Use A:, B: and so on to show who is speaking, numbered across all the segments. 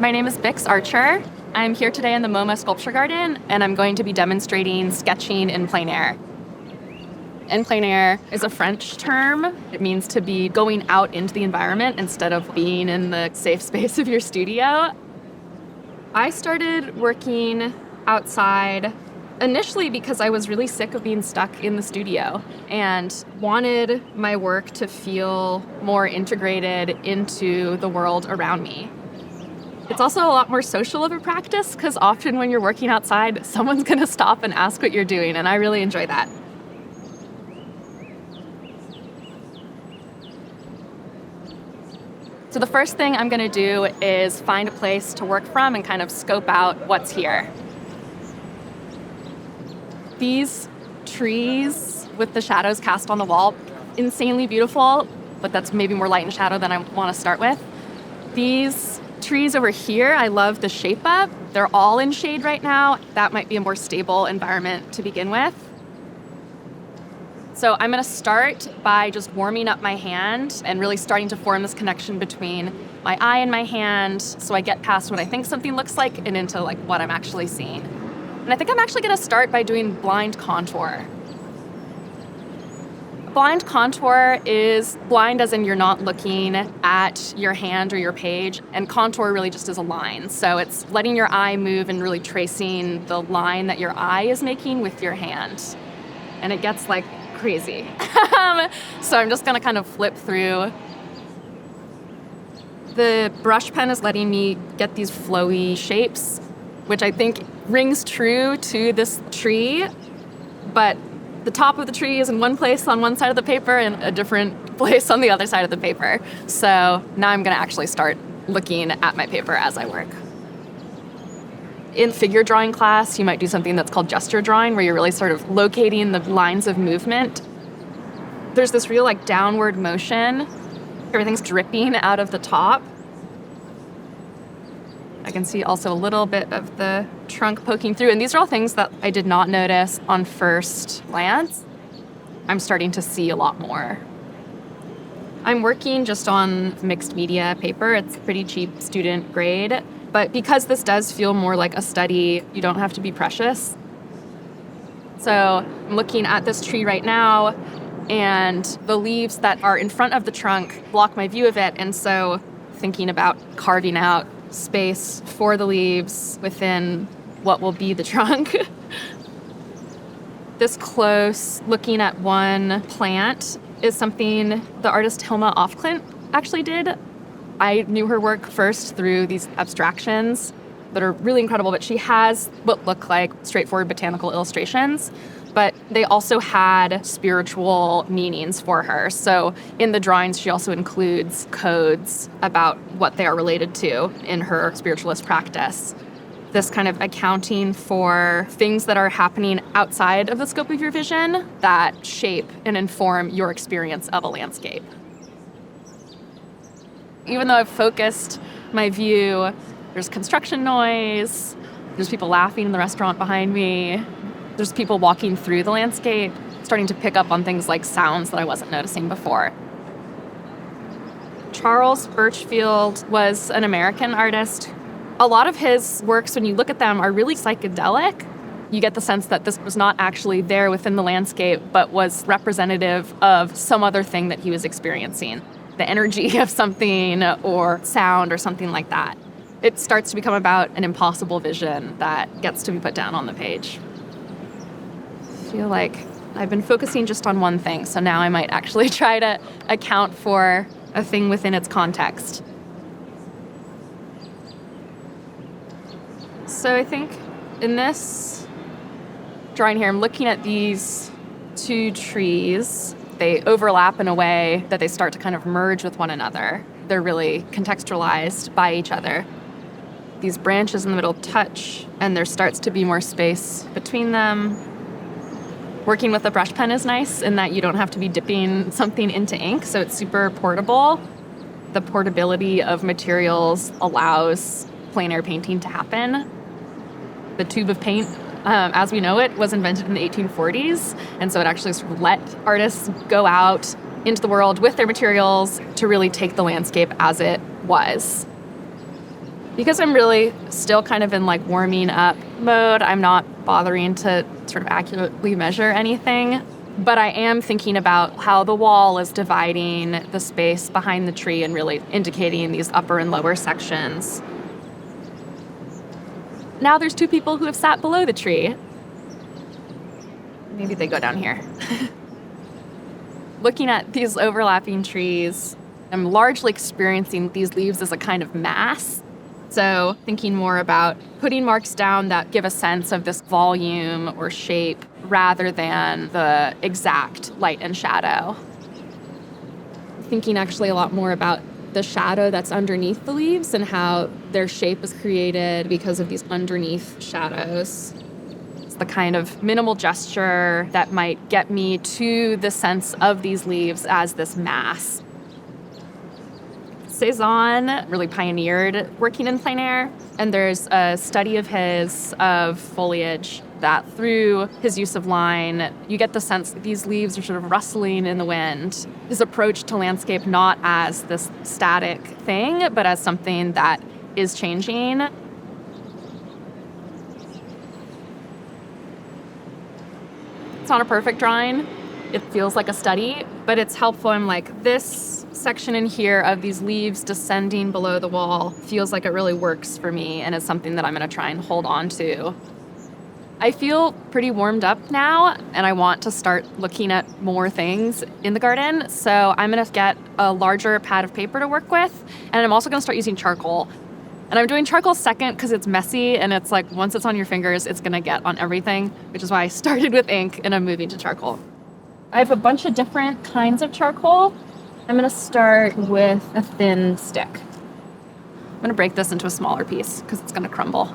A: My name is Bix Archer. I'm here today in the MoMA Sculpture Garden, and I'm going to be demonstrating sketching in plein air. In plein air is a French term. It means to be going out into the environment instead of being in the safe space of your studio. I started working outside initially because I was really sick of being stuck in the studio and wanted my work to feel more integrated into the world around me. It's also a lot more social of a practice because often when you're working outside, someone's going to stop and ask what you're doing, and I really enjoy that. So the first thing I'm going to do is find a place to work from and kind of scope out what's here. These trees with the shadows cast on the wall, insanely beautiful, but that's maybe more light and shadow than I want to start with. These trees over here, I love the shape of. They're all in shade right now. That might be a more stable environment to begin with. So I'm going to start by just warming up my hand and really starting to form this connection between my eye and my hand so I get past what I think something looks like and into like what I'm actually seeing. And I think I'm actually going to start by doing blind contour. Blind contour is blind as in you're not looking at your hand or your page, and contour really just is a line. So it's letting your eye move and really tracing the line that your eye is making with your hand. And it gets like crazy. So I'm just going to kind of flip through. The brush pen is letting me get these flowy shapes, which I think rings true to this tree, but the top of the tree is in one place on one side of the paper and a different place on the other side of the paper. So now I'm going to actually start looking at my paper as I work. In figure drawing class, you might do something that's called gesture drawing, where you're really sort of locating the lines of movement. There's this real like downward motion. Everything's dripping out of the top. I can see also a little bit of the trunk poking through. And these are all things that I did not notice on first glance. I'm starting to see a lot more. I'm working just on mixed media paper. It's pretty cheap student grade. But because this does feel more like a study, you don't have to be precious. So I'm looking at this tree right now, and the leaves that are in front of the trunk block my view of it. And so thinking about carving out space for the leaves within what will be the trunk. This close looking at one plant is something the artist Hilma off Klint actually did. I knew her work first through these abstractions that are really incredible, but she has what look like straightforward botanical illustrations, but they also had spiritual meanings for her. So in the drawings, she also includes codes about what they are related to in her spiritualist practice. This kind of accounting for things that are happening outside of the scope of your vision that shape and inform your experience of a landscape. Even though I've focused my view, there's construction noise, there's people laughing in the restaurant behind me, there's people walking through the landscape, starting to pick up on things like sounds that I wasn't noticing before. Charles Burchfield was an American artist. A lot of his works, when you look at them, are really psychedelic. You get the sense that this was not actually there within the landscape, but was representative of some other thing that he was experiencing. The energy of something or sound or something like that. It starts to become about an impossible vision that gets to be put down on the page. I feel like I've been focusing just on one thing, so now I might actually try to account for a thing within its context. So I think in this drawing here, I'm looking at these two trees. They overlap in a way that they start to kind of merge with one another. They're really contextualized by each other. These branches in the middle touch, and there starts to be more space between them. Working with a brush pen is nice in that you don't have to be dipping something into ink, so it's super portable. The portability of materials allows plein air painting to happen. The tube of paint, as we know it, was invented in the 1840s, and so it actually sort of let artists go out into the world with their materials to really take the landscape as it was. Because I'm really still kind of in like warming up mode, I'm not bothering to sort of accurately measure anything. But I am thinking about how the wall is dividing the space behind the tree and really indicating these upper and lower sections. Now there's 2 people who have sat below the tree. Maybe they go down here. Looking at these overlapping trees, I'm largely experiencing these leaves as a kind of mass. So thinking more about putting marks down that give a sense of this volume or shape rather than the exact light and shadow. Thinking actually a lot more about the shadow that's underneath the leaves and how their shape is created because of these underneath shadows. It's the kind of minimal gesture that might get me to the sense of these leaves as this mass. Cézanne really pioneered working in plein air, and there's a study of his of foliage that through his use of line, you get the sense that these leaves are sort of rustling in the wind. His approach to landscape not as this static thing, but as something that is changing. It's not a perfect drawing. It feels like a study, but it's helpful. I'm like, this section in here of these leaves descending below the wall feels like it really works for me, and it's something that I'm going to try and hold on to. I feel pretty warmed up now, and I want to start looking at more things in the garden, so I'm going to get a larger pad of paper to work with, and I'm also going to start using charcoal. And I'm doing charcoal second because it's messy, and it's like once it's on your fingers, it's going to get on everything, which is why I started with ink, and I'm moving to charcoal. I have a bunch of different kinds of charcoal. I'm going to start with a thin stick. I'm going to break this into a smaller piece because it's going to crumble.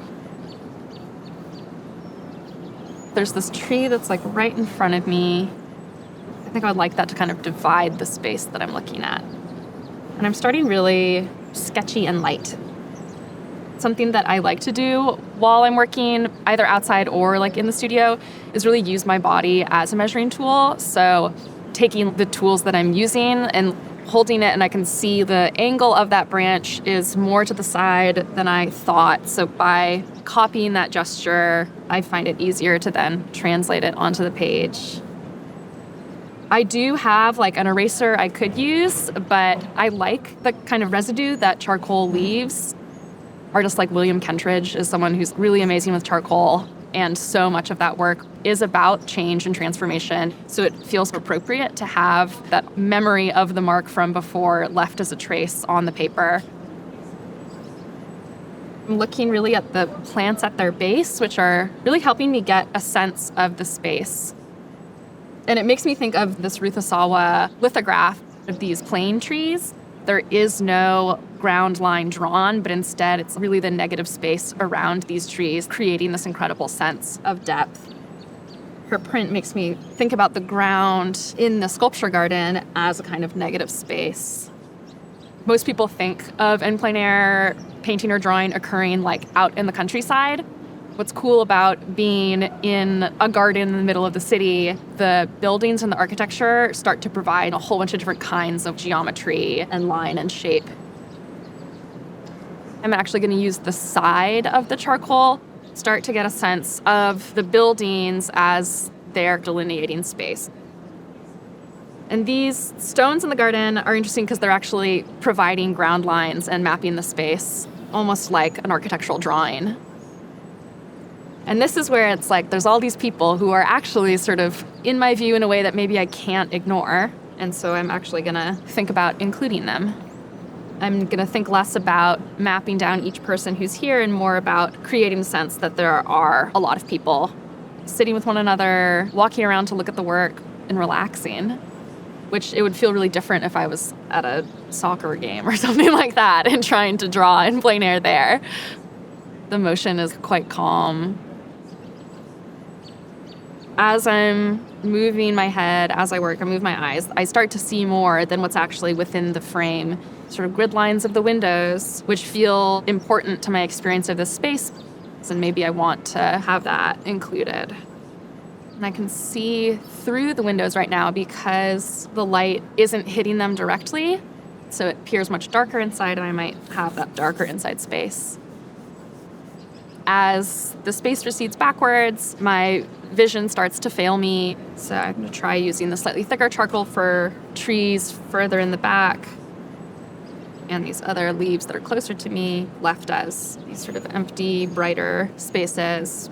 A: There's this tree that's like right in front of me. I think I would like that to kind of divide the space that I'm looking at. And I'm starting really sketchy and light. Something that I like to do while I'm working, either outside or like in the studio, is really use my body as a measuring tool. So taking the tools that I'm using and holding it, and I can see the angle of that branch is more to the side than I thought. So by copying that gesture, I find it easier to then translate it onto the page. I do have like an eraser I could use, but I like the kind of residue that charcoal leaves. Artists like William Kentridge is someone who's really amazing with charcoal, and so much of that work is about change and transformation. So it feels appropriate to have that memory of the mark from before left as a trace on the paper. I'm looking really at the plants at their base, which are really helping me get a sense of the space. And it makes me think of this Ruth Asawa lithograph of these plein trees. There is no ground line drawn, but instead it's really the negative space around these trees, creating this incredible sense of depth. Her print makes me think about the ground in the sculpture garden as a kind of negative space. Most people think of in plein air painting or drawing occurring like out in the countryside. What's cool about being in a garden in the middle of the city, the buildings and the architecture start to provide a whole bunch of different kinds of geometry and line and shape. I'm actually going to use the side of the charcoal, start to get a sense of the buildings as they're delineating space. And these stones in the garden are interesting because they're actually providing ground lines and mapping the space, almost like an architectural drawing. And this is where it's like there's all these people who are actually sort of in my view in a way that maybe I can't ignore. And so I'm actually going to think about including them. I'm going to think less about mapping down each person who's here and more about creating the sense that there are a lot of people sitting with one another, walking around to look at the work and relaxing, which it would feel really different if I was at a soccer game or something like that and trying to draw in plein air there. The motion is quite calm. As I'm moving my head, as I work, I move my eyes, I start to see more than what's actually within the frame. Sort of grid lines of the windows, which feel important to my experience of this space. And maybe I want to have that included. And I can see through the windows right now because the light isn't hitting them directly. So it appears much darker inside, and I might have that darker inside space. As the space recedes backwards, my vision starts to fail me. So I'm going to try using the slightly thicker charcoal for trees further in the back, and these other leaves that are closer to me left as these sort of empty, brighter spaces.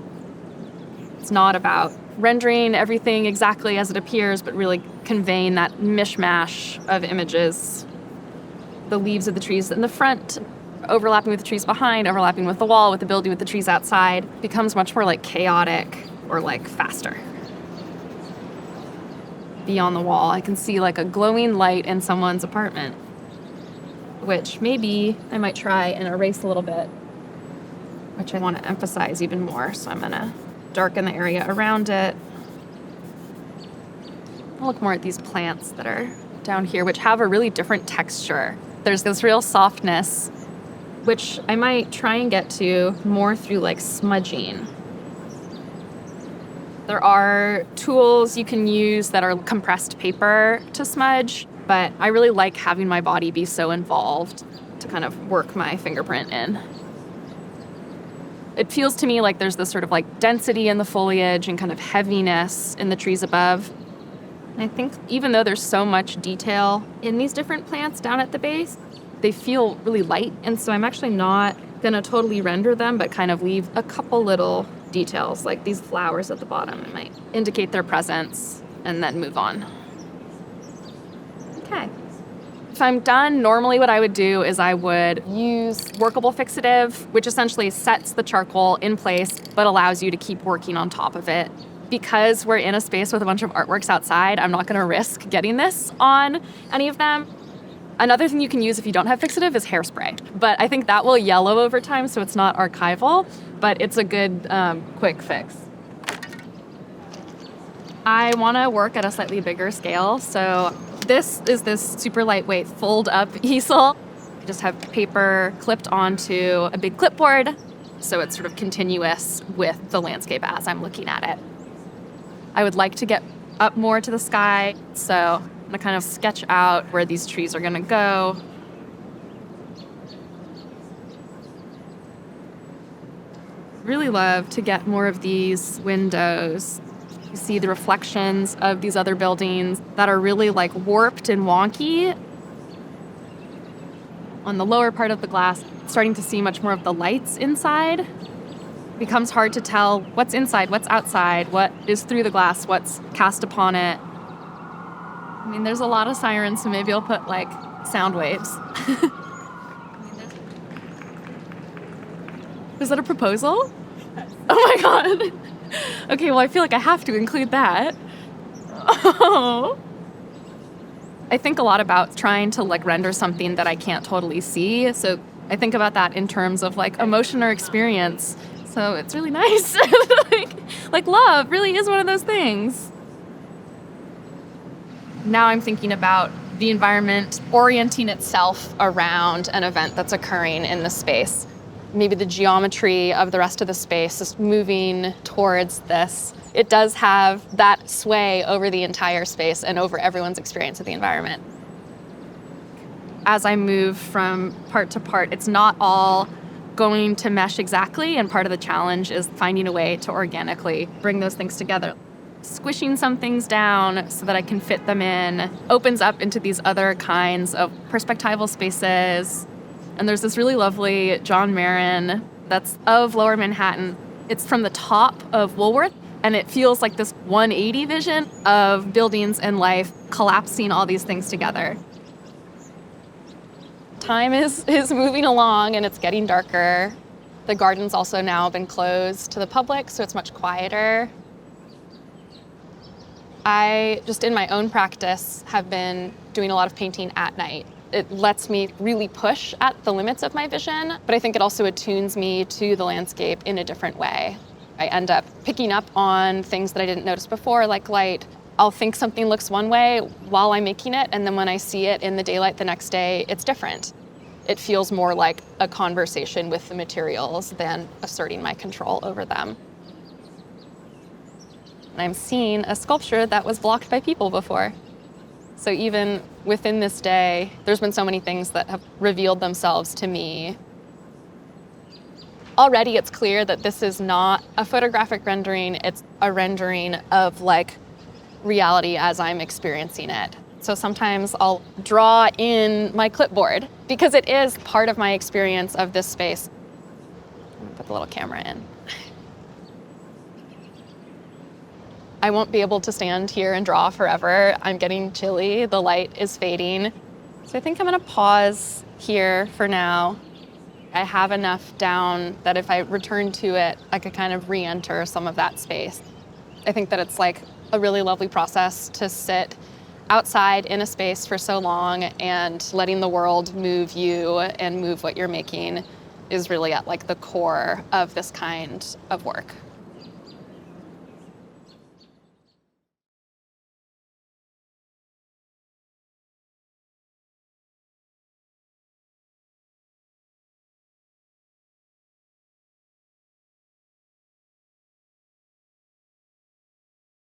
A: It's not about rendering everything exactly as it appears, but really conveying that mishmash of images. The leaves of the trees in the front, overlapping with the trees behind, overlapping with the wall, with the building, with the trees outside, becomes much more like chaotic or like faster. Beyond the wall, I can see like a glowing light in someone's apartment, which maybe I might try and erase a little bit, which I want to emphasize even more. So I'm going to darken the area around it. I'll look more at these plants that are down here, which have a really different texture. There's this real softness, which I might try and get to more through like smudging. There are tools you can use that are compressed paper to smudge, but I really like having my body be so involved to kind of work my fingerprint in. It feels to me like there's this sort of like density in the foliage and kind of heaviness in the trees above. And I think even though there's so much detail in these different plants down at the base, they feel really light. And so I'm actually not gonna totally render them, but kind of leave a couple little details, like these flowers at the bottom. I might indicate their presence and then move on. Okay. If I'm done, normally what I would do is I would use workable fixative, which essentially sets the charcoal in place, but allows you to keep working on top of it. Because we're in a space with a bunch of artworks outside, I'm not gonna risk getting this on any of them. Another thing you can use if you don't have fixative is hairspray, but I think that will yellow over time, so it's not archival, but it's a good quick fix. I wanna work at a slightly bigger scale, so this is this super lightweight fold-up easel. I just have paper clipped onto a big clipboard, so it's sort of continuous with the landscape as I'm looking at it. I would like to get up more to the sky, so I'm gonna kind of sketch out where these trees are gonna go. Really love to get more of these windows. You see the reflections of these other buildings that are really like warped and wonky. On the lower part of the glass, starting to see much more of the lights inside. It becomes hard to tell what's inside, what's outside, what is through the glass, what's cast upon it. I mean, there's a lot of sirens, so maybe I'll put like sound waves. Was that a proposal? Oh my God. Okay, well, I feel like I have to include that. Oh. I think a lot about trying to like render something that I can't totally see. So I think about that in terms of like emotion or experience. So it's really nice. like love really is one of those things. Now I'm thinking about the environment orienting itself around an event that's occurring in the space. Maybe the geometry of the rest of the space is moving towards this. It does have that sway over the entire space and over everyone's experience of the environment. As I move from part to part, it's not all going to mesh exactly, and part of the challenge is finding a way to organically bring those things together. Squishing some things down so that I can fit them in opens up into these other kinds of perspectival spaces. And there's this really lovely John Marin that's of Lower Manhattan. It's from the top of Woolworth, and it feels like this 180 vision of buildings and life collapsing all these things together. Time is moving along, and it's getting darker. The garden's also now been closed to the public, so it's much quieter. I, just in my own practice, have been doing a lot of painting at night. It lets me really push at the limits of my vision, but I think it also attunes me to the landscape in a different way. I end up picking up on things that I didn't notice before, like light. I'll think something looks one way while I'm making it, and then when I see it in the daylight the next day, it's different. It feels more like a conversation with the materials than asserting my control over them. And I'm seeing a sculpture that was blocked by people before. So even within this day, there's been so many things that have revealed themselves to me. already it's clear that this is not a photographic rendering, it's a rendering of like reality as I'm experiencing it. So sometimes I'll draw in my clipboard because it is part of my experience of this space. Put the little camera in. I won't be able to stand here and draw forever. I'm getting chilly, the light is fading. So I think I'm gonna pause here for now. I have enough down that if I return to it, I could kind of re-enter some of that space. I think that it's like a really lovely process to sit outside in a space for so long, and letting the world move you and move what you're making is really at like the core of this kind of work.